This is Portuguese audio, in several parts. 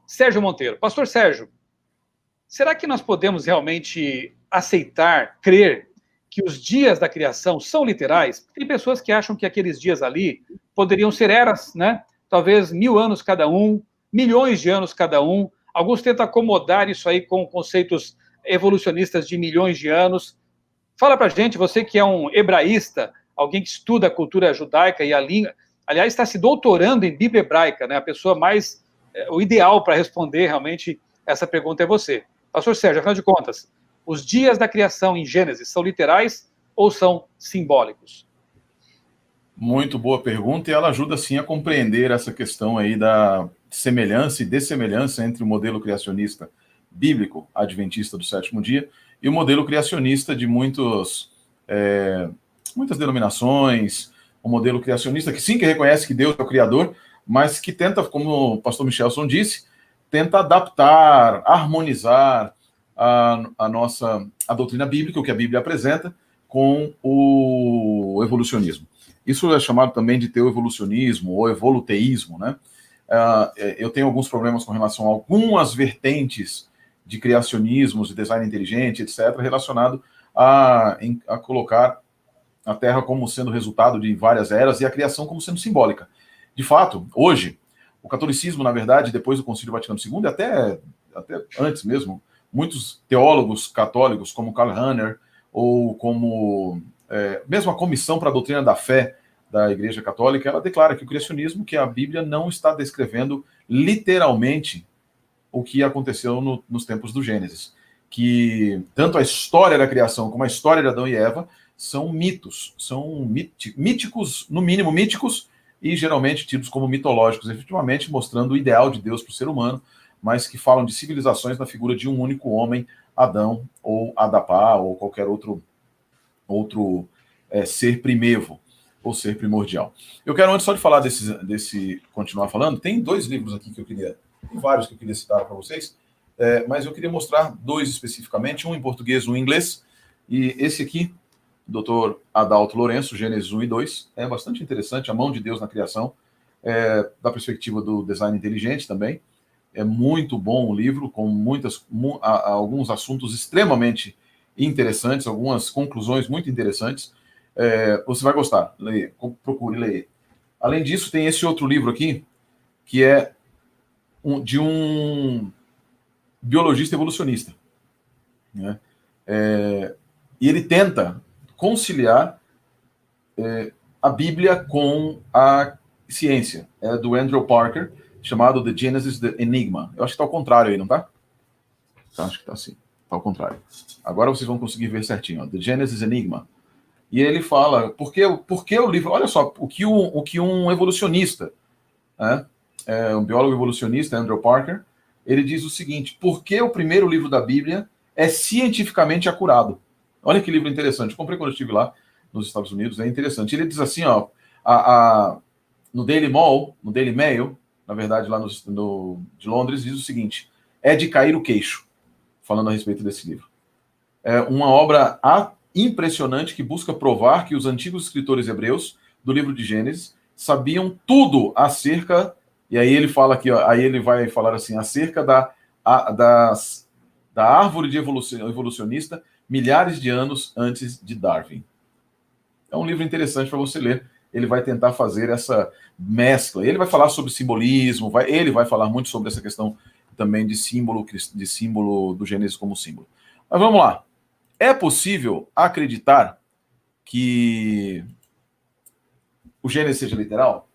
Sérgio Monteiro. Pastor Sérgio, será que nós podemos realmente aceitar, crer que os dias da criação são literais? Tem pessoas que acham que aqueles dias ali poderiam ser eras, né? Talvez 1000 anos cada um, milhões de anos cada um. Alguns tentam acomodar isso aí com conceitos evolucionistas de milhões de anos. Fala pra gente, você que é um hebraísta, alguém que estuda a cultura judaica e a língua, aliás, está se doutorando em Bíblia hebraica, né? A pessoa mais, o ideal para responder realmente essa pergunta é você. Pastor Sérgio, afinal de contas, os dias da criação em Gênesis são literais ou são simbólicos? Muito boa pergunta, e ela ajuda sim a compreender essa questão aí da semelhança e dessemelhança entre o modelo criacionista bíblico, adventista do sétimo dia, e o modelo criacionista de muitas denominações, o modelo criacionista que sim, que reconhece que Deus é o Criador, mas que tenta, como o pastor Michelson disse, tenta adaptar, harmonizar a doutrina bíblica, o que a Bíblia apresenta, com o evolucionismo. Isso é chamado também de teoevolucionismo ou evoluteísmo, né? Eu tenho alguns problemas com relação a algumas vertentes de criacionismos, de design inteligente, etc., relacionado a colocar a Terra como sendo resultado de várias eras e a criação como sendo simbólica. De fato, hoje, o catolicismo, na verdade, depois do Concílio Vaticano II, e até antes mesmo, muitos teólogos católicos, como Karl Rahner, ou como mesmo a Comissão para a Doutrina da Fé da Igreja Católica, ela declara que o criacionismo, que a Bíblia não está descrevendo literalmente o que aconteceu nos tempos do Gênesis. Que tanto a história da criação como a história de Adão e Eva são mitos, são míticos, no mínimo míticos, e geralmente tidos como mitológicos, efetivamente mostrando o ideal de Deus para o ser humano, mas que falam de civilizações na figura de um único homem, Adão, ou Adapá, ou qualquer outro ser primevo, ou ser primordial. Eu quero, antes só de falar continuar falando, tem 2 livros aqui que eu queria, tem vários que eu queria citar para vocês, mas eu queria mostrar 2 especificamente, um em português, um em inglês, e esse aqui, Dr. Adalto Lourenço, Gênesis 1 e 2, é bastante interessante, a mão de Deus na criação, da perspectiva do design inteligente também. É muito bom o livro, com alguns assuntos extremamente interessantes, algumas conclusões muito interessantes. Você vai gostar, procure ler. Além disso, tem esse outro livro aqui, que é de um biologista evolucionista, né? E ele tenta conciliar a Bíblia com a ciência. É do Andrew Parker, chamado The Genesis, The Enigma. Eu acho que está ao contrário aí, não tá? Acho que está assim. Está ao contrário. Agora vocês vão conseguir ver certinho. Ó. The Genesis Enigma. E ele fala, por que o livro... Olha só, o que um evolucionista, um biólogo evolucionista, Andrew Parker, ele diz o seguinte, por que o primeiro livro da Bíblia é cientificamente acurado? Olha que livro interessante. Eu comprei quando eu estive lá nos Estados Unidos, é interessante. Ele diz assim, ó, no Daily Mail, na verdade, lá de Londres, diz o seguinte, é de cair o queixo, falando a respeito desse livro. É uma obra impressionante que busca provar que os antigos escritores hebreus do livro de Gênesis sabiam tudo acerca, e aí ele fala aqui, ó, aí ele vai falar assim, acerca da árvore de evolucionista milhares de anos antes de Darwin. É um livro interessante para você ler. Ele vai tentar fazer essa mescla. Ele vai falar sobre simbolismo, ele vai falar muito sobre essa questão também de símbolo do Gênesis como símbolo. Mas vamos lá. É possível acreditar que o Gênesis seja literal?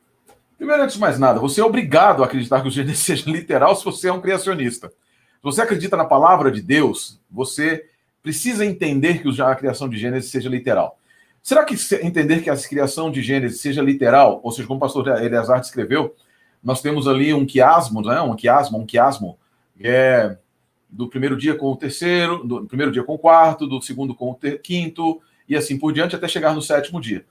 Primeiro, antes de mais nada, você é obrigado a acreditar que o Gênesis seja literal se você é um criacionista. Se você acredita na palavra de Deus, você precisa entender que a criação de Gênesis seja literal. Será que entender que a criação de Gênesis seja literal, ou seja, como o pastor Eleazar descreveu, nós temos ali um quiasmo, né? um quiasmo, que é do primeiro dia com o terceiro, do primeiro dia com o quarto, do segundo com o quinto, e assim por diante, até chegar no 7º dia.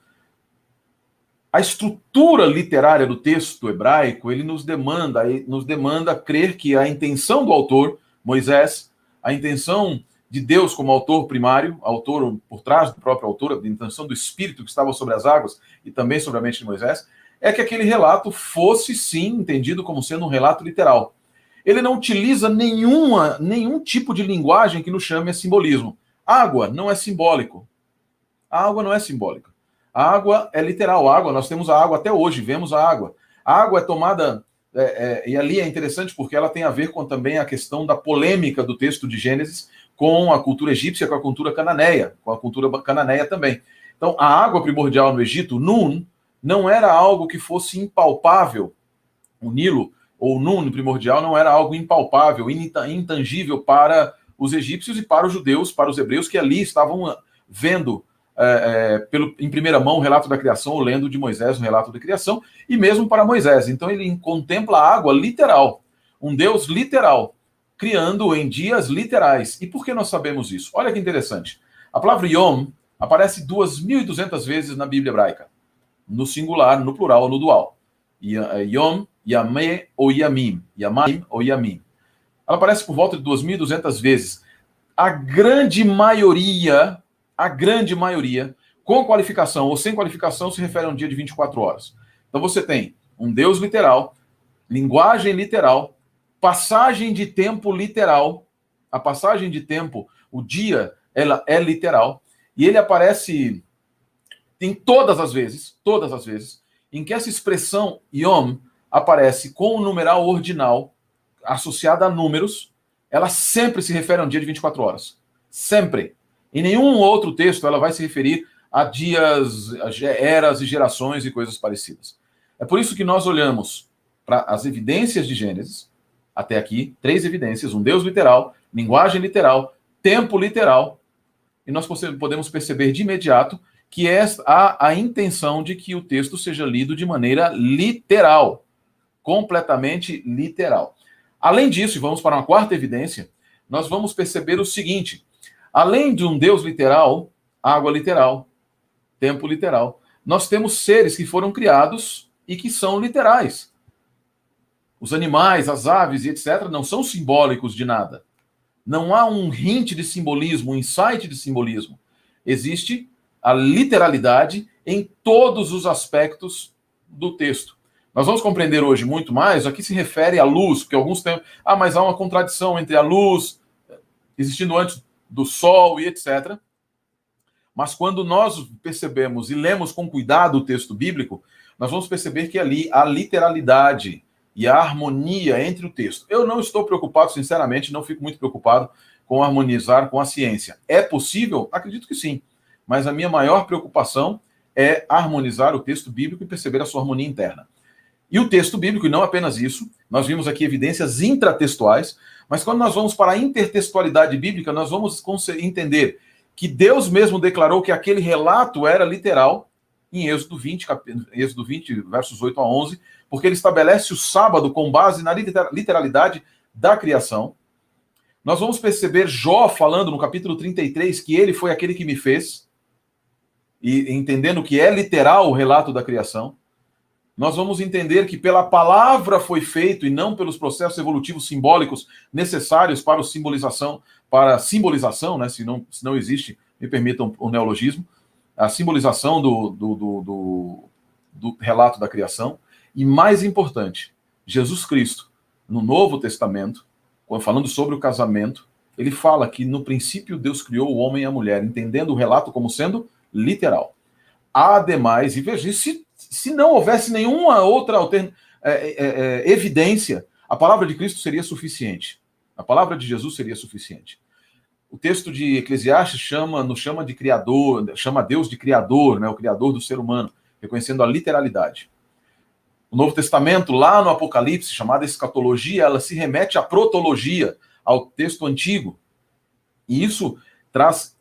A estrutura literária do texto hebraico, ele nos demanda crer que a intenção do autor, Moisés, a intenção de Deus como autor primário, autor por trás do próprio autor, a intenção do Espírito que estava sobre as águas e também sobre a mente de Moisés, é que aquele relato fosse, sim, entendido como sendo um relato literal. Ele não utiliza nenhum tipo de linguagem que nos chame a simbolismo. Água não é simbólico. A água não é simbólica. A água é literal. A água, nós temos a água até hoje, vemos a água. A água é tomada, e ali é interessante porque ela tem a ver com também a questão da polêmica do texto de Gênesis com a cultura egípcia, com a cultura cananeia, com a cultura cananeia também. Então, a água primordial no Egito, Nun, não era algo que fosse impalpável. O Nilo, ou Nun primordial, não era algo impalpável, intangível para os egípcios e para os judeus, para os hebreus que ali estavam vendo em primeira mão o relato da criação, ou lendo de Moisés o relato da criação, e mesmo para Moisés. Então ele contempla a água literal, um Deus literal, criando em dias literais. E por que nós sabemos isso? Olha que interessante. A palavra Yom aparece 2.200 vezes na Bíblia hebraica, no singular, no plural, no dual. Yom, Yameh ou Yamim, Yamaim ou Yamim. Ela aparece por volta de 2.200 vezes. A grande maioria, com qualificação ou sem qualificação, se refere a um dia de 24 horas. Então você tem um Deus literal, linguagem literal, passagem de tempo literal. A passagem de tempo, o dia, ela é literal. E ele aparece em todas as vezes, em que essa expressão Yom aparece com o numeral ordinal associada a números, ela sempre se refere a um dia de 24 horas. Sempre. Em nenhum outro texto ela vai se referir a dias, eras e gerações e coisas parecidas. É por isso que nós olhamos para as evidências de Gênesis, até aqui, 3 evidências, um Deus literal, linguagem literal, tempo literal, e nós podemos perceber de imediato que há a intenção de que o texto seja lido de maneira literal, completamente literal. Além disso, e vamos para uma quarta evidência, nós vamos perceber o seguinte: além de um Deus literal, água literal, tempo literal, nós temos seres que foram criados e que são literais. Os animais, as aves e etc. não são simbólicos de nada. Não há um hint de simbolismo, um insight de simbolismo. Existe a literalidade em todos os aspectos do texto. Nós vamos compreender hoje muito mais a que se refere à luz, porque alguns têm, mas há uma contradição entre a luz existindo antes do sol e etc. Mas quando nós percebemos e lemos com cuidado o texto bíblico, nós vamos perceber que ali há literalidade e a harmonia entre o texto. Eu não estou preocupado, sinceramente, não fico muito preocupado com harmonizar com a ciência. É possível? Acredito que sim. Mas a minha maior preocupação é harmonizar o texto bíblico e perceber a sua harmonia interna. E o texto bíblico, e não apenas isso, nós vimos aqui evidências intratextuais, mas quando nós vamos para a intertextualidade bíblica, nós vamos entender que Deus mesmo declarou que aquele relato era literal em Êxodo 20, versos 8 a 11, porque ele estabelece o sábado com base na literalidade da criação. Nós vamos perceber Jó falando no capítulo 33 que ele foi aquele que me fez, e entendendo que é literal o relato da criação. Nós vamos entender que pela palavra foi feito e não pelos processos evolutivos simbólicos necessários para a simbolização, né, se não existe, me permitam o neologismo, a simbolização do relato da criação. E mais importante, Jesus Cristo, no Novo Testamento, falando sobre o casamento, ele fala que no princípio Deus criou o homem e a mulher, entendendo o relato como sendo literal. Ademais, e veja, se não houvesse nenhuma outra evidência, a palavra de Cristo seria suficiente. A palavra de Jesus seria suficiente. O texto de Eclesiastes nos chama de criador, chama Deus de criador, né, o criador do ser humano, reconhecendo a literalidade. O Novo Testamento, lá no Apocalipse, chamada escatologia, ela se remete à protologia, ao texto antigo. E isso traz,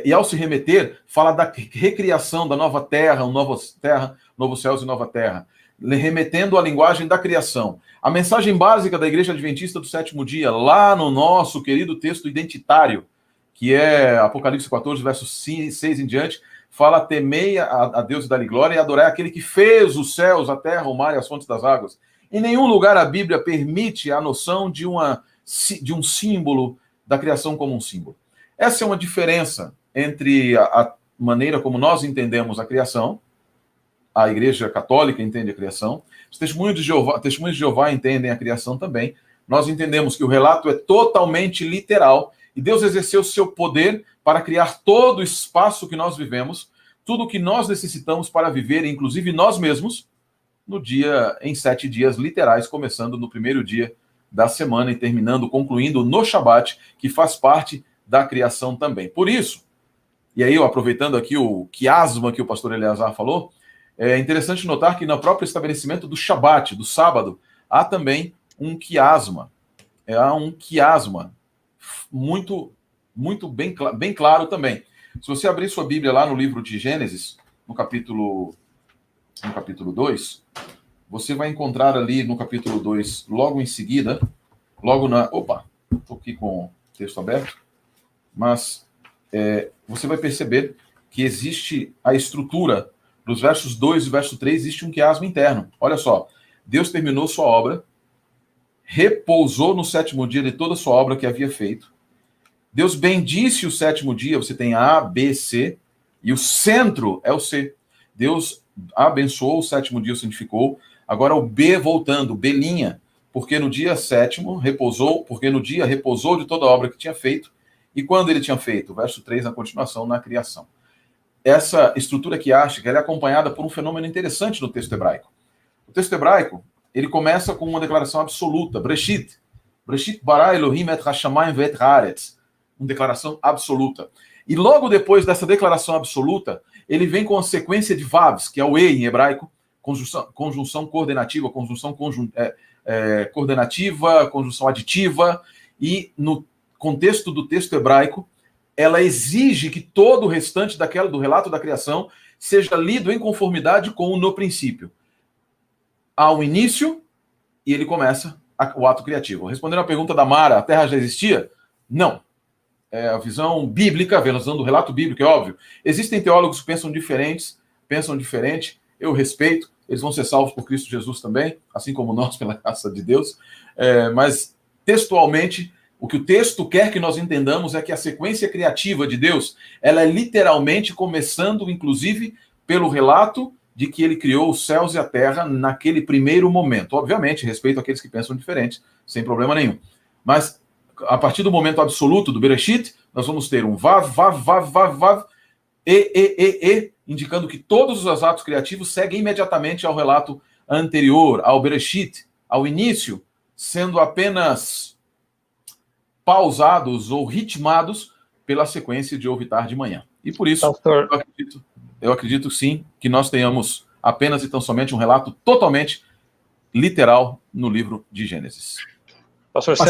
e ao se remeter, fala da recriação da nova terra, novos céus e nova terra, remetendo à linguagem da criação. A mensagem básica da Igreja Adventista do Sétimo Dia, lá no nosso querido texto identitário, que é Apocalipse 14, versos 6 em diante, fala: temei a Deus e dá-lhe glória e adorai aquele que fez os céus, a terra, o mar e as fontes das águas. Em nenhum lugar a Bíblia permite a noção de um símbolo, da criação como um símbolo. Essa é uma diferença entre a maneira como nós entendemos a criação a Igreja Católica entende a criação, os testemunhos de Jeová entendem a criação também. Nós entendemos que o relato é totalmente literal e Deus exerceu seu poder para criar todo o espaço que nós vivemos, tudo o que nós necessitamos para viver, inclusive nós mesmos, em 7 dias literais, começando no primeiro dia da semana e concluindo no Shabat, que faz parte da criação também. Por isso, e aí aproveitando aqui o quiasma que o pastor Eleazar falou, é interessante notar que no próprio estabelecimento do Shabat, do sábado, há também um quiasma. Há um quiasma muito bem claro também. Se você abrir sua Bíblia lá no livro de Gênesis, no capítulo 2, você vai encontrar ali no capítulo 2, logo em seguida, estou aqui com o texto aberto, mas você vai perceber que existe a estrutura dos versos 2 e verso 3, existe um quiasma interno. Olha só, Deus terminou sua obra, repousou no 7º dia de toda a sua obra que havia feito. Deus bendisse o 7º dia, você tem A, B, C, e o centro é o C. Deus abençoou o 7º dia, o santificou. Agora o B voltando, B', porque no dia 7º repousou, porque no dia repousou de toda a obra que tinha feito. E quando ele tinha feito? Verso 3, na continuação, na criação. Essa estrutura quiástica ela é acompanhada por um fenômeno interessante no texto hebraico. O texto hebraico, ele começa com uma declaração absoluta, Breshit. Breshit bara Elohim et hashamayim ve'et haaretz. Uma declaração absoluta. E logo depois dessa declaração absoluta, ele vem com a sequência de vavs, que é o e em hebraico, conjunção coordenativa, conjunção aditiva, e no contexto do texto hebraico, ela exige que todo o restante do relato da criação seja lido em conformidade com o no princípio. Há um início e ele começa o ato criativo. Respondendo à pergunta da Mara, a Terra já existia? Não. É a visão bíblica, a visão do relato bíblico, é óbvio. Existem teólogos que pensam diferente, eu respeito, eles vão ser salvos por Cristo Jesus também, assim como nós, pela graça de Deus. Mas, textualmente, o que o texto quer que nós entendamos é que a sequência criativa de Deus, ela é literalmente começando, inclusive, pelo relato de que ele criou os céus e a terra naquele primeiro momento. Obviamente, respeito àqueles que pensam diferente, sem problema nenhum. Mas, a partir do momento absoluto do Bereshit, nós vamos ter um vav, indicando que todos os atos criativos seguem imediatamente ao relato anterior, ao Bereshit, ao início, sendo apenas pausados ou ritmados pela sequência de ouvir tarde de manhã. E por isso, eu acredito sim que nós tenhamos apenas e tão somente um relato totalmente literal no livro de Gênesis. Pastor Sérgio.